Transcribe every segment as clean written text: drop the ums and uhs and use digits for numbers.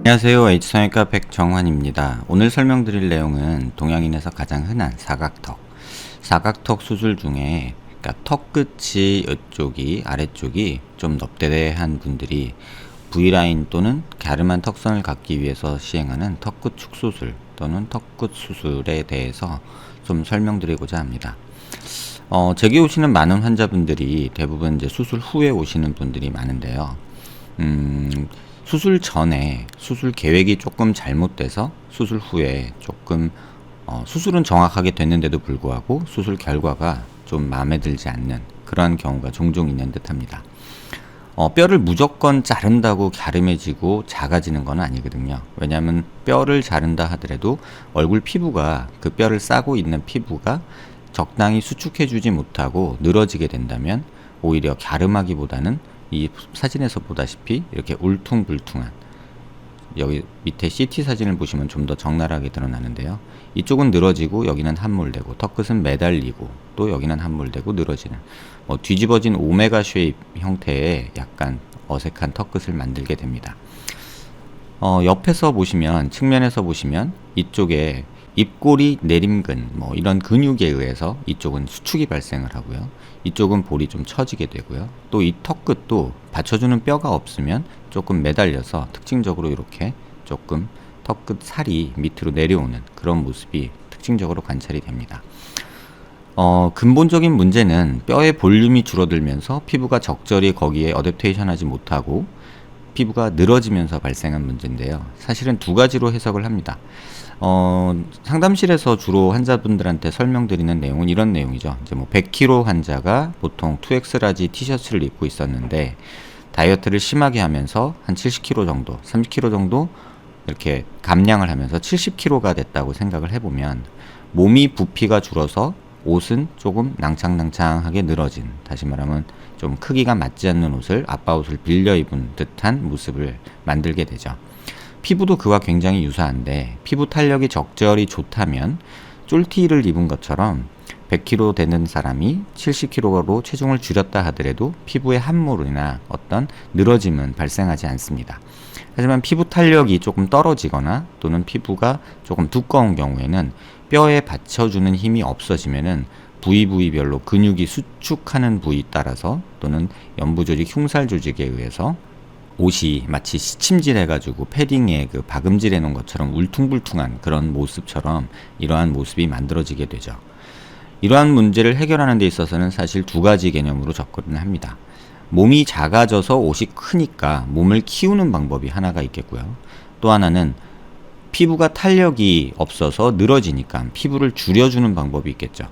안녕하세요. H성형외과 백정환입니다. 오늘 설명드릴 내용은 동양인에서 가장 흔한 사각턱 수술 중에 그러니까 턱 끝이 이쪽이 아래쪽이 좀 넙대대한 분들이 V라인 또는 갸름한 턱선을 갖기 위해서 시행하는 턱끝 축수술 또는 턱끝 수술에 대해서 좀 설명드리고자 합니다. 제게 오시는 많은 환자분들이 대부분 이제 수술 후에 오시는 분들이 많은데요. 수술 전에 수술 계획이 조금 잘못돼서 수술 후에 조금 수술은 정확하게 됐는데도 불구하고 수술 결과가 좀 마음에 들지 않는 그러한 경우가 종종 있는 듯 합니다. 뼈를 무조건 자른다고 갸름해지고 작아지는 건 아니거든요. 왜냐하면 뼈를 자른다 하더라도 얼굴 피부가 그 뼈를 싸고 있는 피부가 적당히 수축해주지 못하고 늘어지게 된다면 오히려 갸름하기보다는 이 사진에서 보다시피 이렇게 울퉁불퉁한, 여기 밑에 CT 사진을 보시면 좀 더 적나라하게 드러나는데요. 이쪽은 늘어지고 여기는 함몰되고 턱끝은 매달리고 또 여기는 함몰되고 늘어지는 뒤집어진 오메가 쉐입 형태의 약간 어색한 턱끝을 만들게 됩니다. 옆에서 보시면, 측면에서 보시면 이쪽에 입꼬리 내림근 이런 근육에 의해서 이쪽은 수축이 발생을 하고요. 이쪽은 볼이 좀 처지게 되고요. 또 이 턱끝도 받쳐주는 뼈가 없으면 조금 매달려서 특징적으로 이렇게 조금 턱끝 살이 밑으로 내려오는 그런 모습이 특징적으로 관찰이 됩니다. 근본적인 문제는 뼈의 볼륨이 줄어들면서 피부가 적절히 거기에 어댑테이션 하지 못하고 피부가 늘어지면서 발생한 문제인데요. 사실은 두 가지로 해석을 합니다. 상담실에서 주로 환자분들한테 설명드리는 내용은 이런 내용이죠. 이제 100kg 환자가 보통 2X 라지 티셔츠를 입고 있었는데 다이어트를 심하게 하면서 한 70kg 정도, 30kg 정도 이렇게 감량을 하면서 70kg가 됐다고 생각을 해보면 몸이 부피가 줄어서 옷은 조금 낭창낭창하게 늘어진, 다시 말하면 좀 크기가 맞지 않는 옷을, 아빠 옷을 빌려 입은 듯한 모습을 만들게 되죠. 피부도 그와 굉장히 유사한데 피부 탄력이 적절히 좋다면 쫄티를 입은 것처럼 100kg 되는 사람이 70kg로 체중을 줄였다 하더라도 피부의 함몰이나 어떤 늘어짐은 발생하지 않습니다. 하지만 피부 탄력이 조금 떨어지거나 또는 피부가 조금 두꺼운 경우에는 뼈에 받쳐주는 힘이 없어지면은 부위별로 근육이 수축하는 부위에 따라서 또는 연부 조직, 흉살 조직에 의해서 옷이 마치 시침질해가지고 패딩에 그 박음질 해놓은 것처럼 울퉁불퉁한 그런 모습처럼 이러한 모습이 만들어지게 되죠. 이러한 문제를 해결하는 데 있어서는 사실 두 가지 개념으로 접근을 합니다. 몸이 작아져서 옷이 크니까 몸을 키우는 방법이 하나가 있겠고요. 또 하나는 피부가 탄력이 없어서 늘어지니까 피부를 줄여주는 방법이 있겠죠.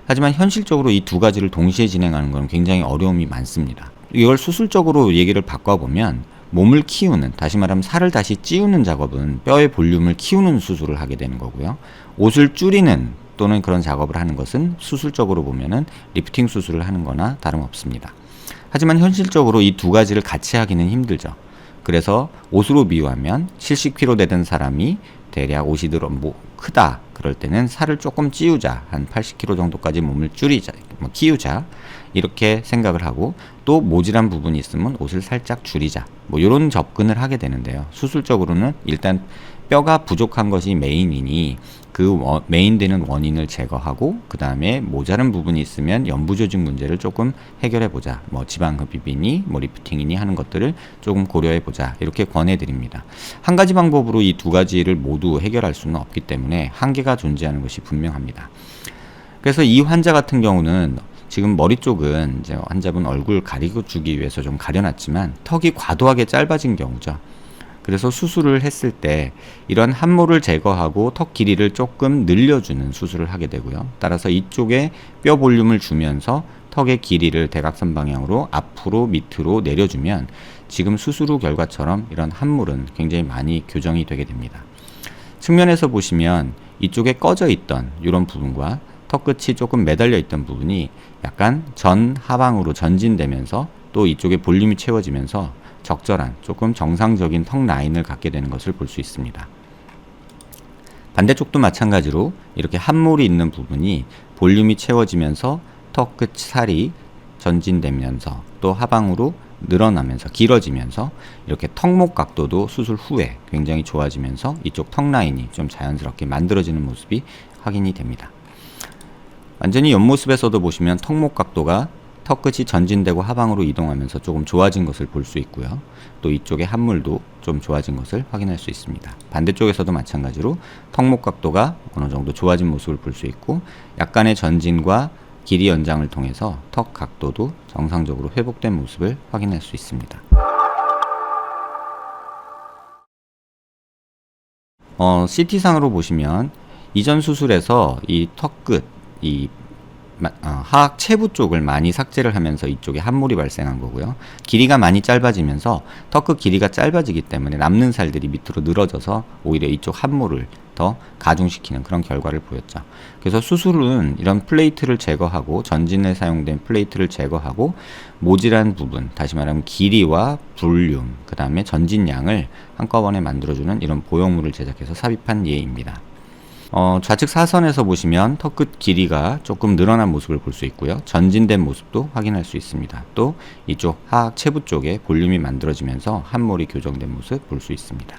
하지만 현실적으로 이 두 가지를 동시에 진행하는 건 굉장히 어려움이 많습니다. 이걸 수술적으로 얘기를 바꿔보면 몸을 키우는, 다시 말하면 살을 다시 찌우는 작업은 뼈의 볼륨을 키우는 수술을 하게 되는 거고요. 옷을 줄이는 또는 그런 작업을 하는 것은 수술적으로 보면은 리프팅 수술을 하는 거나 다름없습니다. 하지만 현실적으로 이 두 가지를 같이 하기는 힘들죠. 그래서 옷으로 비유하면 70kg 되던 사람이 대략 옷이 크다 그럴 때는 살을 조금 찌우자, 한 80kg 정도까지 몸을 줄이자, 키우자 이렇게 생각을 하고, 또 모질한 부분이 있으면 옷을 살짝 줄이자 이런 접근을 하게 되는데요. 수술적으로는 일단 뼈가 부족한 것이 메인이니 그 메인되는 원인을 제거하고 그 다음에 모자란 부분이 있으면 연부조직 문제를 조금 해결해보자, 지방흡입이니 리프팅이니 하는 것들을 조금 고려해보자 이렇게 권해드립니다. 한 가지 방법으로 이 두 가지를 모두 해결할 수는 없기 때문에 한계가 존재하는 것이 분명합니다. 그래서 이 환자 같은 경우는 지금 머리 쪽은 이제 환자분 얼굴 가리고 주기 위해서 좀 가려놨지만 턱이 과도하게 짧아진 경우죠. 그래서 수술을 했을 때 이런 함몰을 제거하고 턱 길이를 조금 늘려주는 수술을 하게 되고요. 따라서 이쪽에 뼈 볼륨을 주면서 턱의 길이를 대각선 방향으로 앞으로 밑으로 내려주면 지금 수술 후 결과처럼 이런 함몰은 굉장히 많이 교정이 되게 됩니다. 측면에서 보시면 이쪽에 꺼져 있던 이런 부분과 턱끝이 조금 매달려 있던 부분이 약간 하방으로 전진되면서 또 이쪽에 볼륨이 채워지면서 적절한 조금 정상적인 턱 라인을 갖게 되는 것을 볼 수 있습니다. 반대쪽도 마찬가지로 이렇게 함몰이 있는 부분이 볼륨이 채워지면서 턱끝 살이 전진되면서 또 하방으로 늘어나면서 길어지면서 이렇게 턱목 각도도 수술 후에 굉장히 좋아지면서 이쪽 턱 라인이 좀 자연스럽게 만들어지는 모습이 확인이 됩니다. 완전히 옆모습에서도 보시면 턱목 각도가 턱 끝이 전진되고 하방으로 이동하면서 조금 좋아진 것을 볼 수 있고요. 또 이쪽의 함물도 좀 좋아진 것을 확인할 수 있습니다. 반대쪽에서도 마찬가지로 턱목 각도가 어느 정도 좋아진 모습을 볼 수 있고, 약간의 전진과 길이 연장을 통해서 턱 각도도 정상적으로 회복된 모습을 확인할 수 있습니다. CT상으로 보시면 이전 수술에서 이 턱 끝, 하악 체부 쪽을 많이 삭제를 하면서 이쪽에 함몰이 발생한 거고요. 길이가 많이 짧아지면서 턱끝 길이가 짧아지기 때문에 남는 살들이 밑으로 늘어져서 오히려 이쪽 함몰을 더 가중시키는 그런 결과를 보였죠. 그래서 수술은 이런 플레이트를 제거하고, 전진에 사용된 플레이트를 제거하고 모질한 부분, 다시 말하면 길이와 볼륨, 그 다음에 전진량을 한꺼번에 만들어주는 이런 보형물을 제작해서 삽입한 예입니다. 좌측 사선에서 보시면 턱끝 길이가 조금 늘어난 모습을 볼 수 있고요. 전진된 모습도 확인할 수 있습니다. 또 이쪽 하악 체부 쪽에 볼륨이 만들어지면서 함몰이 교정된 모습 볼 수 있습니다.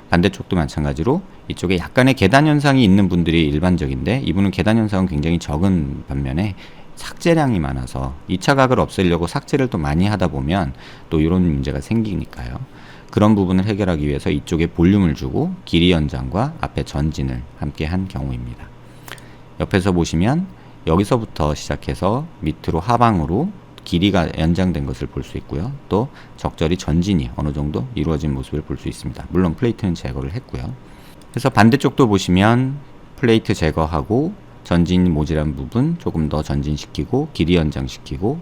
반대쪽도 마찬가지로 이쪽에 약간의 계단 현상이 있는 분들이 일반적인데, 이분은 계단 현상은 굉장히 적은 반면에 삭제량이 많아서 2차 각을 없애려고 삭제를 또 많이 하다 보면 또 이런 문제가 생기니까요. 그런 부분을 해결하기 위해서 이쪽에 볼륨을 주고 길이 연장과 앞에 전진을 함께 한 경우입니다. 옆에서 보시면 여기서부터 시작해서 밑으로 하방으로 길이가 연장된 것을 볼 수 있고요. 또 적절히 전진이 어느 정도 이루어진 모습을 볼 수 있습니다. 물론 플레이트는 제거를 했고요. 그래서 반대쪽도 보시면 플레이트 제거하고 전진 모질한 부분 조금 더 전진시키고 길이 연장시키고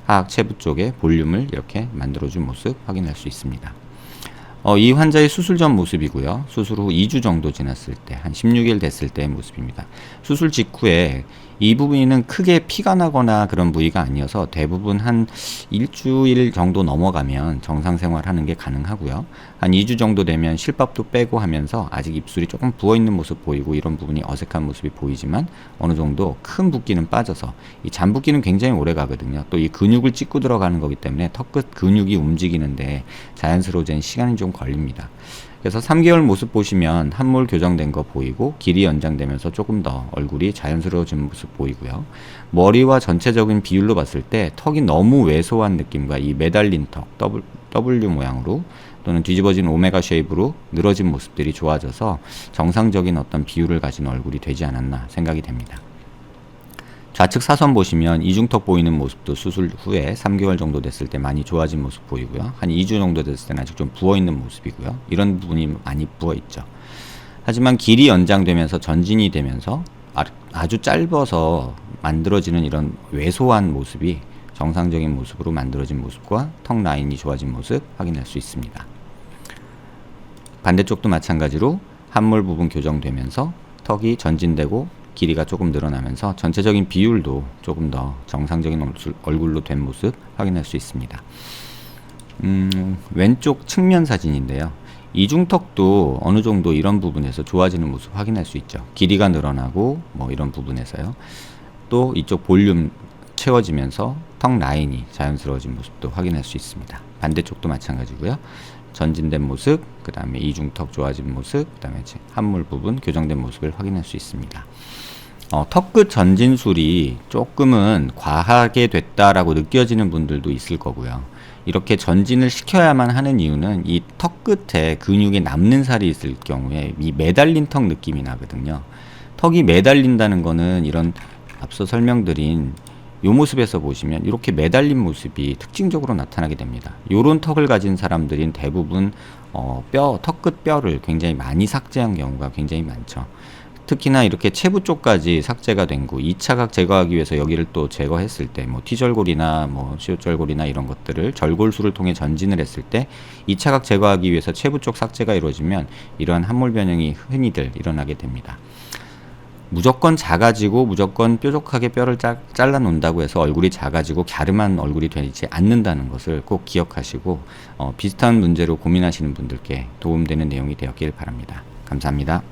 하악 체부 쪽에 볼륨을 이렇게 만들어준 모습 확인할 수 있습니다. 이 환자의 수술 전 모습이고요. 수술 후 2주 정도 지났을 때, 한 16일 됐을 때의 모습입니다. 수술 직후에 이 부위는 크게 피가 나거나 그런 부위가 아니어서 대부분 한 일주일 정도 넘어가면 정상 생활하는 게 가능하고요. 한 2주 정도 되면 실밥도 빼고 하면서 아직 입술이 조금 부어있는 모습 보이고 이런 부분이 어색한 모습이 보이지만 어느 정도 큰 붓기는 빠져서, 이 잔붓기는 굉장히 오래 가거든요. 또 이 근육을 찍고 들어가는 거기 때문에 턱끝 근육이 움직이는데 자연스러워지는 시간이 좀 걸립니다. 그래서 3개월 모습 보시면 함몰 교정된 거 보이고 길이 연장되면서 조금 더 얼굴이 자연스러워진 모습 보이고요. 머리와 전체적인 비율로 봤을 때 턱이 너무 왜소한 느낌과 이 매달린 턱, W 모양으로 또는 뒤집어진 오메가 쉐입으로 늘어진 모습들이 좋아져서 정상적인 어떤 비율을 가진 얼굴이 되지 않았나 생각이 됩니다. 좌측 사선 보시면 이중턱 보이는 모습도 수술 후에 3개월 정도 됐을 때 많이 좋아진 모습 보이고요. 한 2주 정도 됐을 때는 아직 좀 부어있는 모습이고요. 이런 부분이 많이 부어있죠. 하지만 길이 연장되면서 전진이 되면서 아주 짧아서 만들어지는 이런 왜소한 모습이 정상적인 모습으로 만들어진 모습과 턱 라인이 좋아진 모습 확인할 수 있습니다. 반대쪽도 마찬가지로 함몰 부분 교정되면서 턱이 전진되고 길이가 조금 늘어나면서 전체적인 비율도 조금 더 정상적인 얼굴로 된 모습 확인할 수 있습니다. 왼쪽 측면 사진인데요. 이중턱도 어느 정도 이런 부분에서 좋아지는 모습 확인할 수 있죠. 길이가 늘어나고 뭐 이런 부분에서요. 또 이쪽 볼륨 채워지면서 턱 라인이 자연스러워진 모습도 확인할 수 있습니다. 반대쪽도 마찬가지고요. 전진된 모습, 그 다음에 이중턱 좋아진 모습, 그 다음에 함몰 부분 교정된 모습을 확인할 수 있습니다. 턱끝 전진술이 조금은 과하게 됐다라고 느껴지는 분들도 있을 거고요. 이렇게 전진을 시켜야만 하는 이유는 이 턱 끝에 근육에 남는 살이 있을 경우에 이 매달린 턱 느낌이 나거든요. 턱이 매달린다는 거는 이런 앞서 설명드린 이 모습에서 보시면 이렇게 매달린 모습이 특징적으로 나타나게 됩니다. 요런 턱을 가진 사람들인 대부분 턱끝 뼈를 굉장히 많이 삭제한 경우가 굉장히 많죠. 특히나 이렇게 체부 쪽까지 삭제가 된 거, 2차 각 제거하기 위해서 여기를 또 제거했을 때, 뭐 T절골이나 뭐 시옷절골이나 이런 것들을 절골술을 통해 전진을 했을 때 2차 각 제거하기 위해서 체부 쪽 삭제가 이루어지면 이러한 함몰 변형이 흔히들 일어나게 됩니다. 무조건 작아지고 무조건 뾰족하게 뼈를 잘라 놓는다고 해서 얼굴이 작아지고 갸름한 얼굴이 되지 않는다는 것을 꼭 기억하시고 비슷한 문제로 고민하시는 분들께 도움되는 내용이 되었길 바랍니다. 감사합니다.